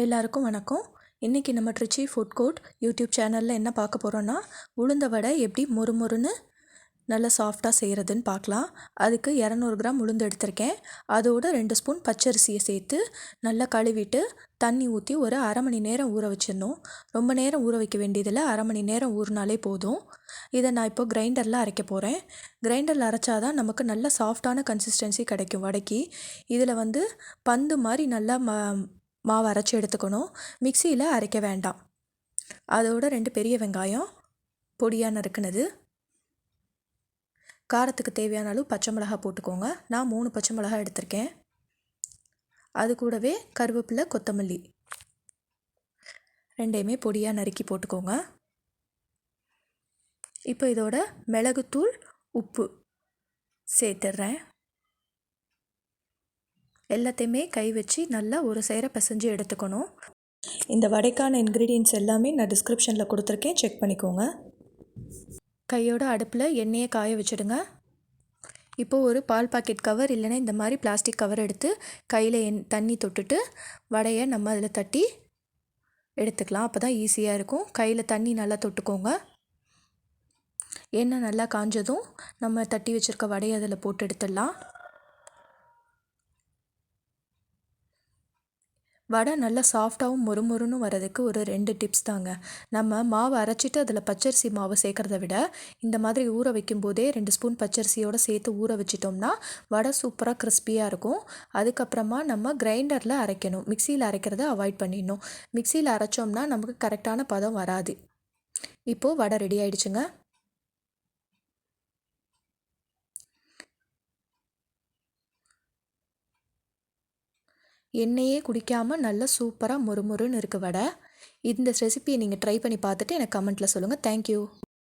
எல்லாருக்கும் வணக்கம். இன்றைக்கி நம்ம ட்ரிச்சி ஃபுட் கோர்ட் யூடியூப் சேனலில் என்ன பார்க்க போகிறோன்னா, உளுந்த வடை எப்படி மொறுமொறுன்னு நல்லா சாஃப்டாக செய்கிறதுன்னு பார்க்கலாம். அதுக்கு 200 கிராம் உளுந்து எடுத்திருக்கேன். அதோட 2 ஸ்பூன் பச்சரிசியை சேர்த்து நல்லா கழுவிட்டு தண்ணி ஊற்றி ஒரு அரை மணி நேரம் ஊற வச்சிடணும். ரொம்ப நேரம் ஊற வைக்க வேண்டியதில்லை, அரை மணி நேரம் ஊறினாலே போதும். இதை நான் இப்போ கிரைண்டரில் அரைக்க போகிறேன். கிரைண்டரில் அரைச்சாதான் நமக்கு நல்ல சாஃப்டான கன்சிஸ்டன்சி கிடைக்கும் வடைக்கு. இதில் பந்து மாதிரி நல்லா மாவு அரைச்சி எடுத்துக்கணும். மிக்சியில் அரைக்க வேண்டாம். அதோட 2 பெரிய வெங்காயம் பொடியாக நறுக்குனது, காரத்துக்கு தேவையான அளவு பச்சை மிளகாய் போட்டுக்கோங்க. நான் 3 பச்சை மிளகாய் எடுத்திருக்கேன். அது கூடவே கருவேப்பிலை, கொத்தமல்லி ரெண்டையுமே பொடியாக நறுக்கி போட்டுக்கோங்க. இப்போ இதோட மிளகுத்தூள், உப்பு சேர்த்துட்றேன். எல்லாத்தையுமே கை வச்சு நல்லா ஒரு சேர பிசைஞ்சு எடுத்துக்கணும். இந்த வடைக்கான இன்க்ரீடியன்ட்ஸ் எல்லாமே நான் டிஸ்கிரிப்ஷனில் கொடுத்துருக்கேன், செக் பண்ணிக்கோங்க. கையோட அடுப்பில் எண்ணெயை காய வச்சுடுங்க. இப்போது ஒரு பால் பாக்கெட் கவர் இல்லைன்னா இந்த மாதிரி பிளாஸ்டிக் கவர் எடுத்து கையில் தண்ணி தொட்டுட்டு வடையை நம்ம அதில் தட்டி எடுத்துக்கலாம். அப்போ தான் ஈஸியாக இருக்கும். கையில் தண்ணி நல்லா தொட்டுக்கோங்க. எண்ணெய் நல்லா காஞ்சதும் நம்ம தட்டி வச்சுருக்க வடையை அதில் போட்டு எடுத்துடலாம். வடை நல்லா சாஃப்டாகவும் மொறுமொறுன்னு வரதுக்கு ஒரு 2 டிப்ஸ் தாங்க. நம்ம மாவு அரைச்சிட்டு அதில் பச்சரிசி மாவு சேர்க்குறத விட இந்த மாதிரி ஊற வைக்கும் போதே 2 ஸ்பூன் பச்சரிசியோடு சேர்த்து ஊற வச்சிட்டோம்னா வடை சூப்பராக கிறிஸ்பியாக இருக்கும். அதுக்கப்புறமா நம்ம கிரைண்டரில் அரைக்கணும். மிக்சியில் அரைக்கிறத அவாய்ட் பண்ணிடணும். மிக்சியில் அரைச்சோம்னா நமக்கு கரெக்டான பதம் வராது. இப்போது வடை ரெடி ஆயிடுச்சுங்க. எண்ணெயே குடிக்காமல் நல்லா சூப்பராக மொறுமொறுன்னு இருக்குது வடை. இந்த ரெசிபியை நீங்கள் ட்ரை பண்ணி பார்த்துட்டு எனக்கு கமெண்ட்டில் சொல்லுங்கள். தேங்க்யூ.